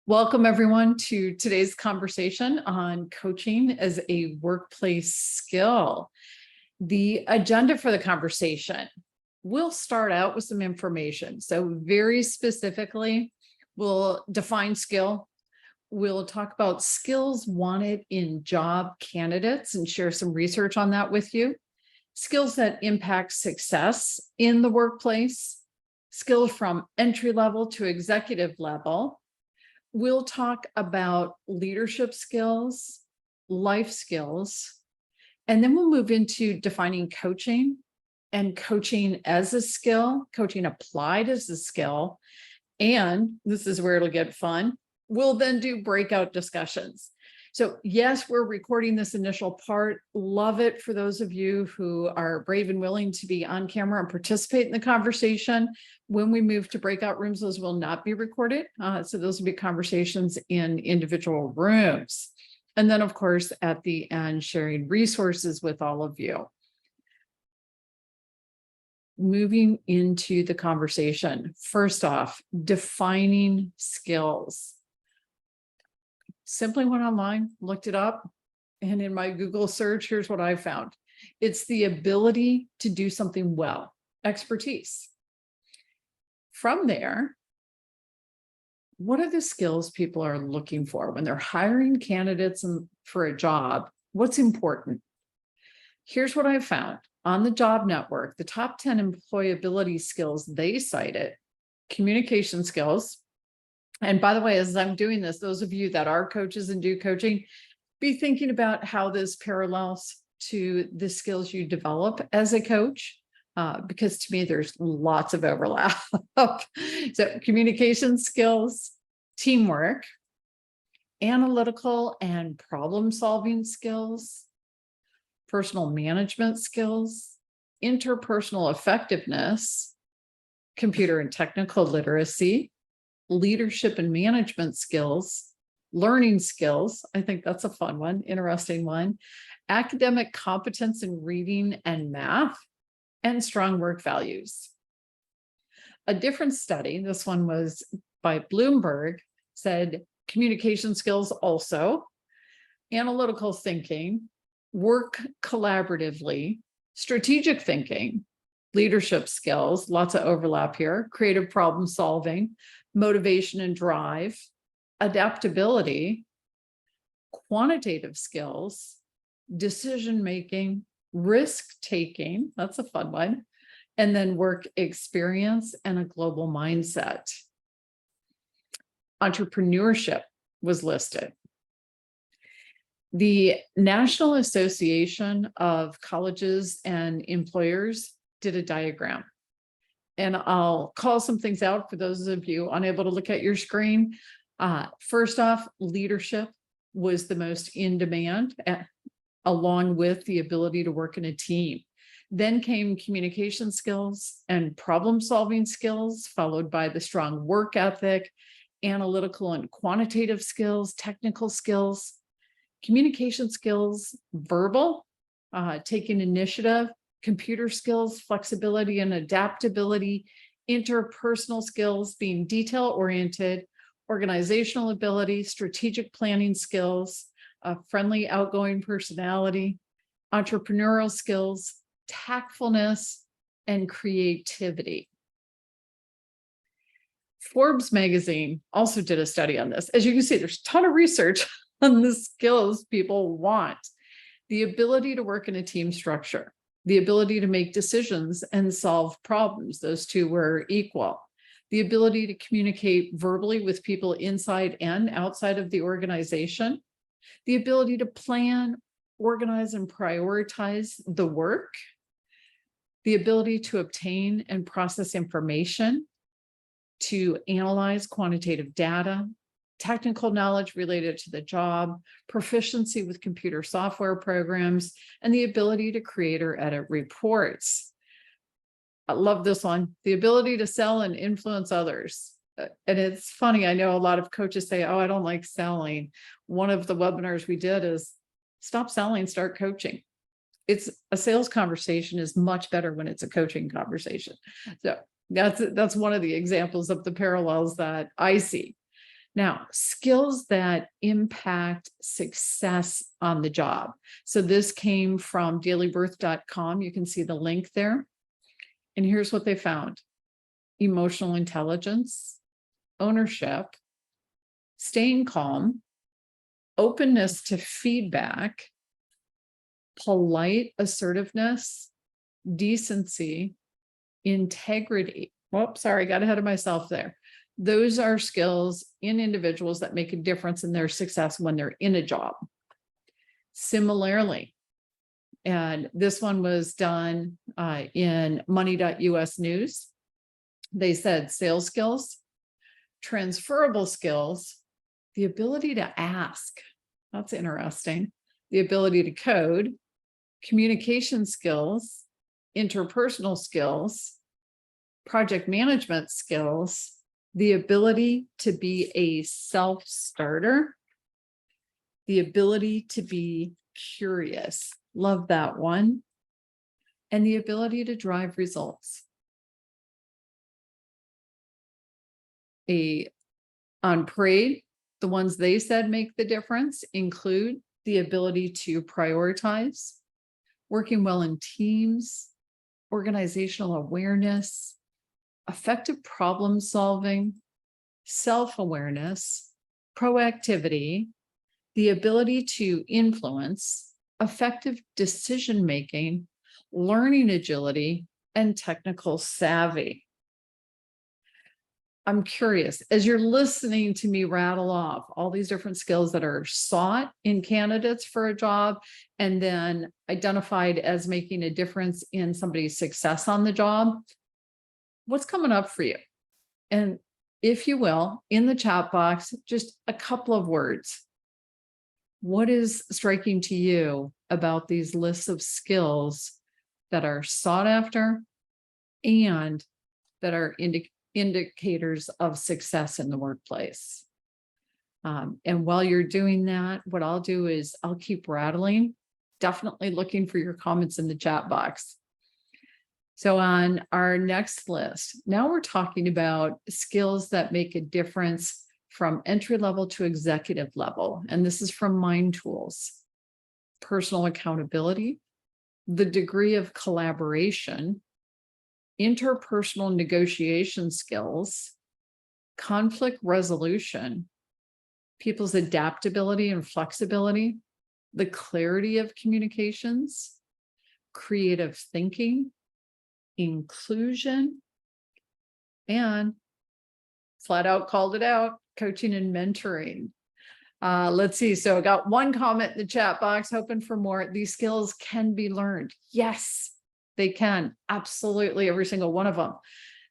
Welcome everyone to today's conversation on coaching as a workplace skill. The agenda for the conversation, we'll start out with some information. So very specifically, we'll define skill. We'll talk about skills wanted in job candidates and share some research on that with you. Skills that impact success in the workplace, skills from entry level to executive level. We'll talk about leadership skills, life skills, and then we'll move into defining coaching and coaching as a skill, coaching applied as a skill. And this is where it'll get fun. We'll then do breakout discussions. So yes, we're recording this initial part. Love it for those of you who are brave and willing to be on camera and participate in the conversation. When we move to breakout rooms, those will not be recorded. So those will be conversations in individual rooms. And then of course, at the end, sharing resources with all of you. Moving into the conversation. First off, defining skills. Simply went online, looked it up, and in my Google search, here's what I found. It's the ability to do something well, expertise. From there, what are the skills people are looking for when they're hiring candidates for a job? What's important? Here's what I found. On the job network, the top 10 employability skills they cited: communication skills. And by the way, as I'm doing this, those of you that are coaches and do coaching, be thinking about how this parallels to the skills you develop as a coach, because to me, there's lots of overlap. So communication skills, teamwork, analytical and problem-solving skills, personal management skills, interpersonal effectiveness, computer and technical literacy, leadership and management skills, learning skills. I think that's a fun one, interesting one. Academic competence in reading and math, and strong work values. A different study, this one was by Bloomberg, said communication skills also, analytical thinking, work collaboratively, strategic thinking, leadership skills, lots of overlap here, creative problem solving, motivation and drive, adaptability, quantitative skills, decision-making, risk-taking, that's a fun one, and then work experience and a global mindset. Entrepreneurship was listed. The National Association of Colleges and Employers did a diagram. And I'll call some things out for those of you unable to look at your screen. First off, leadership was the most in demand, along with the ability to work in a team. Then came communication skills and problem-solving skills, followed by the strong work ethic, analytical and quantitative skills, technical skills, communication skills, verbal, taking initiative, computer skills, flexibility and adaptability, interpersonal skills, being detail-oriented, organizational ability, strategic planning skills, a friendly, outgoing personality, entrepreneurial skills, tactfulness, and creativity. Forbes magazine also did a study on this. As you can see, there's a ton of research on the skills people want. The ability to work in a team structure, the ability to make decisions and solve problems. Those two were equal. The ability to communicate verbally with people inside and outside of the organization. The ability to plan, organize, and prioritize the work. The ability to obtain and process information, to analyze quantitative data, technical knowledge related to the job, proficiency with computer software programs, and the ability to create or edit reports. I love this one, the ability to sell and influence others. And it's funny, I know a lot of coaches say, oh, I don't like selling. One of the webinars we did is stop selling, start coaching. It's a sales conversation is much better when it's a coaching conversation. So that's one of the examples of the parallels that I see. Now, skills that impact success on the job. So this came from dailybirth.com. You can see the link there. And here's what they found: emotional intelligence, ownership, staying calm, openness to feedback, polite assertiveness, decency, integrity. Whoops, sorry, got ahead of myself there. Those are skills in individuals that make a difference in their success when they're in a job. Similarly, and this one was done in money.us news. They said sales skills, transferable skills, the ability to ask. That's interesting. The ability to code, communication skills, interpersonal skills, project management skills, the ability to be a self-starter, the ability to be curious. Love that one. And the ability to drive results. On parade, the ones they said make the difference include the ability to prioritize, working well in teams, organizational awareness, effective problem solving, self-awareness, proactivity, the ability to influence, effective decision-making, learning agility, and technical savvy. I'm curious, as you're listening to me rattle off all these different skills that are sought in candidates for a job and then identified as making a difference in somebody's success on the job, what's coming up for you? And if you will, in the chat box, just a couple of words. What is striking to you about these lists of skills that are sought after and that are indicators of success in the workplace? And while you're doing that, what I'll do is I'll keep rattling, definitely looking for your comments in the chat box. So on our next list, now we're talking about skills that make a difference from entry level to executive level. And this is from Mind Tools. Personal accountability, the degree of collaboration, interpersonal negotiation skills, conflict resolution, people's adaptability and flexibility, the clarity of communications, creative thinking, inclusion, and flat out called it out, coaching and mentoring. Let's see. So I got one comment in the chat box, hoping for more. These skills can be learned. Yes, they can. Absolutely. Every single one of them.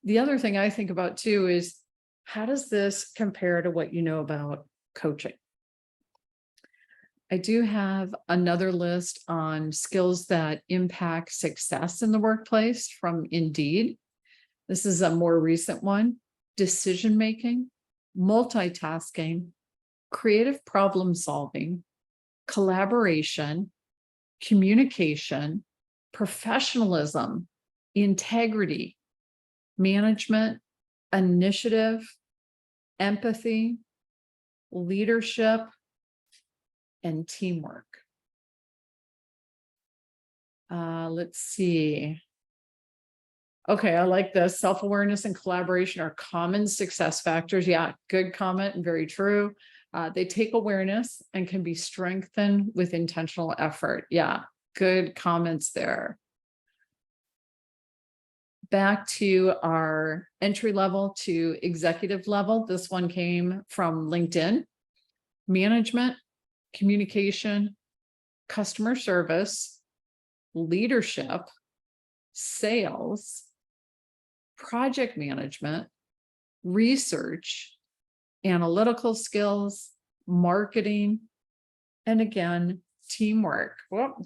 The other thing I think about too is, how does this compare to what you know about coaching? I do have another list on skills that impact success in the workplace from Indeed. This is a more recent one: decision-making, multitasking, creative problem solving, collaboration, communication, professionalism, integrity, management, initiative, empathy, leadership, and teamwork. Let's see. Okay, I like this. Self-awareness and collaboration are common success factors. Yeah, good comment and very true. They take awareness and can be strengthened with intentional effort. Yeah, good comments there. Back to our entry level to executive level. This one came from LinkedIn. Management, communication, customer service, leadership, sales, project management, research, analytical skills, marketing, and again, teamwork. Well,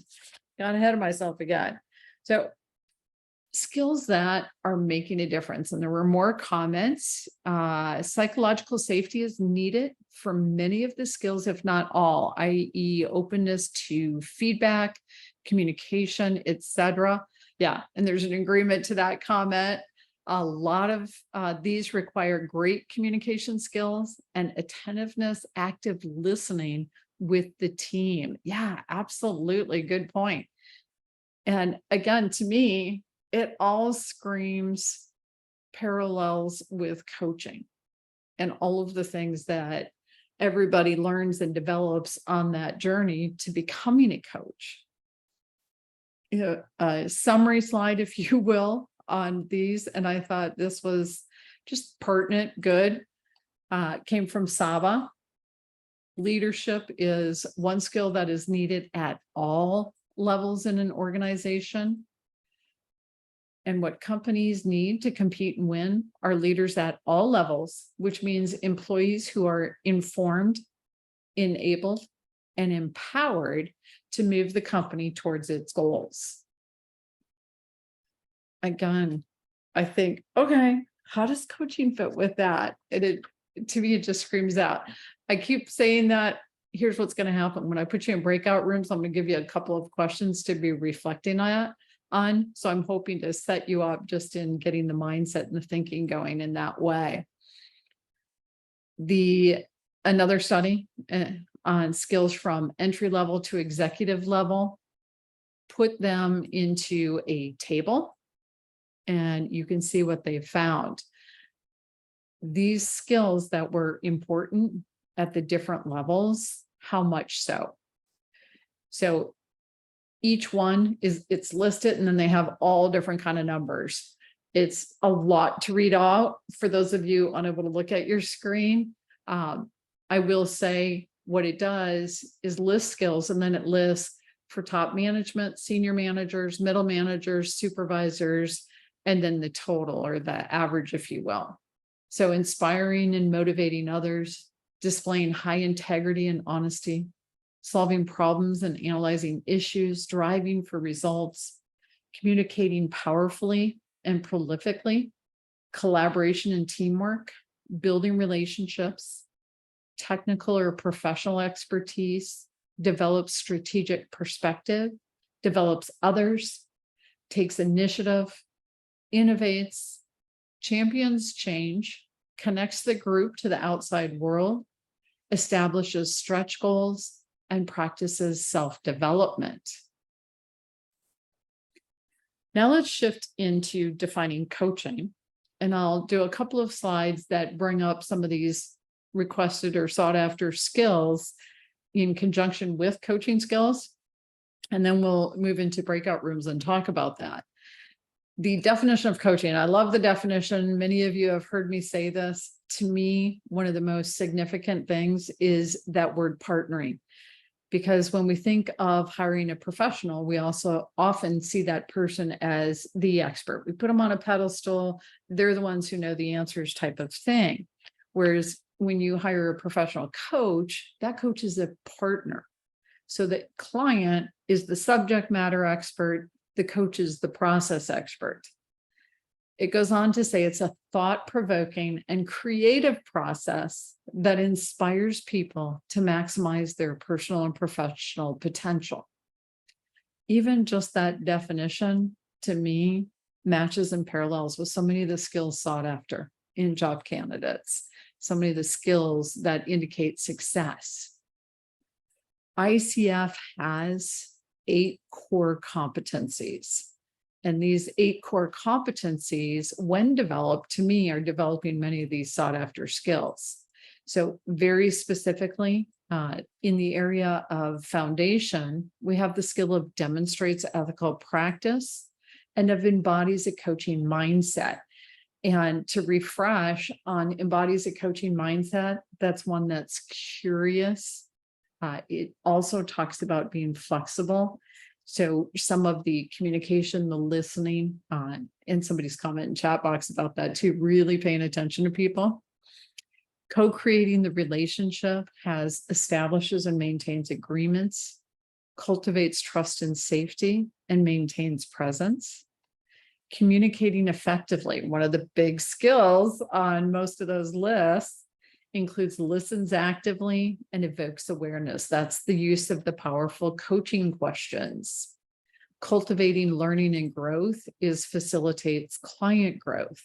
got ahead of myself again. So skills that are making a difference. And there were more comments. Psychological safety is needed for many of the skills, if not all, i.e. openness to feedback, communication, etc. Yeah, and there's an agreement to that comment. A lot of these require great communication skills and attentiveness, active listening with the team. Yeah, absolutely. Good point. And again, to me, it all screams parallels with coaching and all of the things that everybody learns and develops on that journey to becoming a coach. A summary slide, if you will, on these. And I thought this was just pertinent, good. Came from Saba. Leadership is one skill that is needed at all levels in an organization. And what companies need to compete and win are leaders at all levels, which means employees who are informed, enabled, and empowered to move the company towards its goals. Again, I think, okay, how does coaching fit with that? To me, it just screams out. I keep saying that. Here's what's going to happen. When I put you in breakout rooms, I'm going to give you a couple of questions to be reflecting on. So I'm hoping to set you up just in getting the mindset and the thinking going in that way. Another study on skills from entry level to executive level, put them into a table, and you can see what they found. These skills that were important at the different levels, how much so? So each one it's listed, and then they have all different kind of numbers. It's a lot to read out for those of you unable to look at your screen. I will say what it does is list skills, and then it lists for top management, senior managers, middle managers, supervisors, and then the total or the average, if you will. So inspiring and motivating others, displaying high integrity and honesty, solving problems and analyzing issues, driving for results, communicating powerfully and prolifically, collaboration and teamwork, building relationships, technical or professional expertise, develops strategic perspective, develops others, takes initiative, innovates, champions change, connects the group to the outside world, establishes stretch goals, and practices self-development. Now let's shift into defining coaching. And I'll do a couple of slides that bring up some of these requested or sought after skills in conjunction with coaching skills. And then we'll move into breakout rooms and talk about that. The definition of coaching, I love the definition. Many of you have heard me say this. To me, one of the most significant things is that word partnering. Because when we think of hiring a professional, we also often see that person as the expert. We put them on a pedestal. They're the ones who know the answers type of thing. Whereas when you hire a professional coach, that coach is a partner. So the client is the subject matter expert. The coach is the process expert. It goes on to say it's a thought-provoking and creative process that inspires people to maximize their personal and professional potential. Even just that definition, to me, matches and parallels with so many of the skills sought after in job candidates, so many of the skills that indicate success. ICF has 8 core competencies. And these 8 core competencies, when developed, to me, are developing many of these sought after skills. So very specifically, in the area of foundation, we have the skill of demonstrates ethical practice and of embodies a coaching mindset. And to refresh on embodies a coaching mindset, that's one that's curious. It also talks about being flexible. So some of the communication, the listening, and somebody's comment in chat box about that too, really paying attention to people. Co-creating the relationship establishes and maintains agreements, cultivates trust and safety, and maintains presence. Communicating effectively, one of the big skills on most of those lists, includes listens actively and evokes awareness. That's the use of the powerful coaching questions. Cultivating learning and growth facilitates client growth.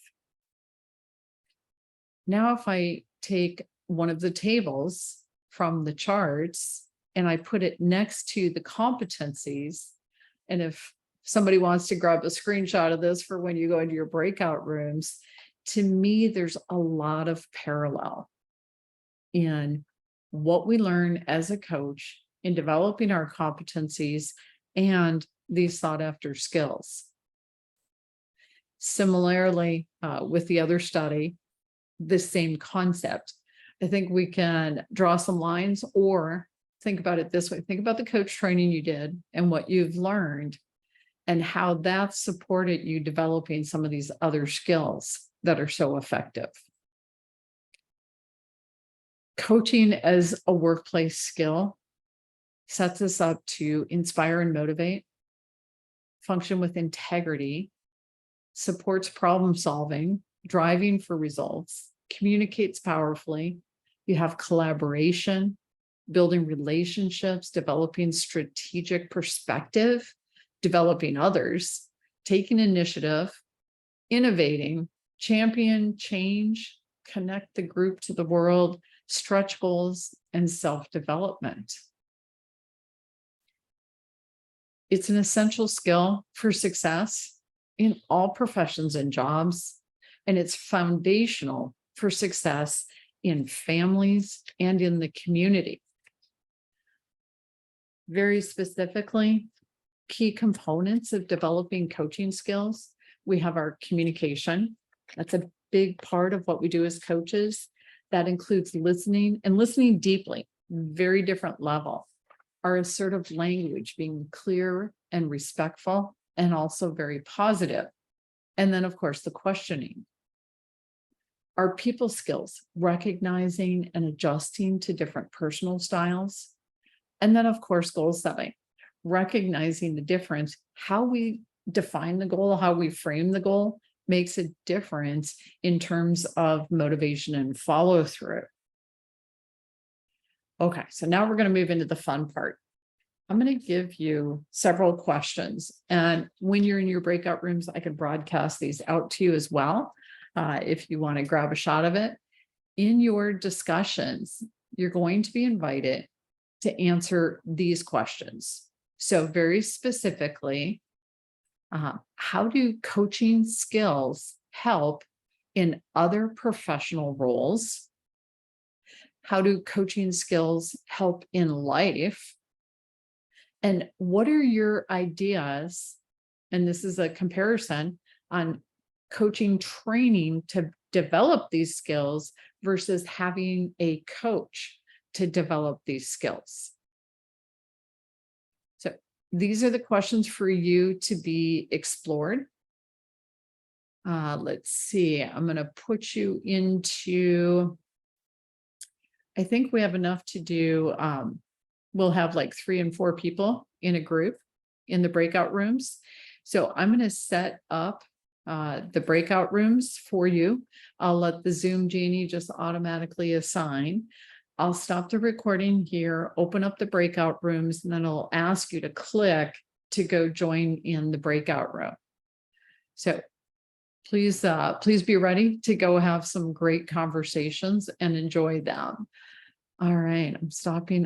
Now, if I take one of the tables from the charts and I put it next to the competencies, and if somebody wants to grab a screenshot of this for when you go into your breakout rooms, to me, there's a lot of parallel in what we learn as a coach in developing our competencies and these sought after skills. Similarly, with the other study, the same concept. I think we can draw some lines or think about it this way. Think about the coach training you did and what you've learned and how that supported you developing some of these other skills that are so effective. Coaching as a workplace skill sets us up to inspire and motivate, function with integrity, supports problem solving, driving for results, communicates powerfully. You have collaboration, building relationships, developing strategic perspective, developing others, taking initiative, innovating, champion change, connect the group to the world, stretch goals, and self-development. It's an essential skill for success in all professions and jobs, and it's foundational for success in families and in the community. Very specifically, key components of developing coaching skills, we have our communication. That's a big part of what we do as coaches. That includes listening and listening deeply, very different level. Our assertive language, being clear and respectful, and also very positive. And then, of course, the questioning. Our people skills, recognizing and adjusting to different personal styles. And then, of course, goal setting, recognizing the difference, how we define the goal, how we frame the goal makes a difference in terms of motivation and follow through. Okay, so now we're going to move into the fun part. I'm going to give you several questions. And when you're in your breakout rooms, I can broadcast these out to you as well. If you want to grab a shot of it. In your discussions, you're going to be invited to answer these questions. So very specifically, how do coaching skills help in other professional roles? How do coaching skills help in life? And what are your ideas? And this is a comparison on coaching training to develop these skills versus having a coach to develop these skills. So these are the questions for you to be explored. Let's see, I'm going to put you into, I think we have enough to do. We'll have like 3 and 4 people in a group in the breakout rooms. So I'm going to set up the breakout rooms for you. I'll let the Zoom genie just automatically assign. I'll stop the recording here, open up the breakout rooms, and then I'll ask you to click to go join in the breakout room. So please be ready to go have some great conversations and enjoy them. All right, I'm stopping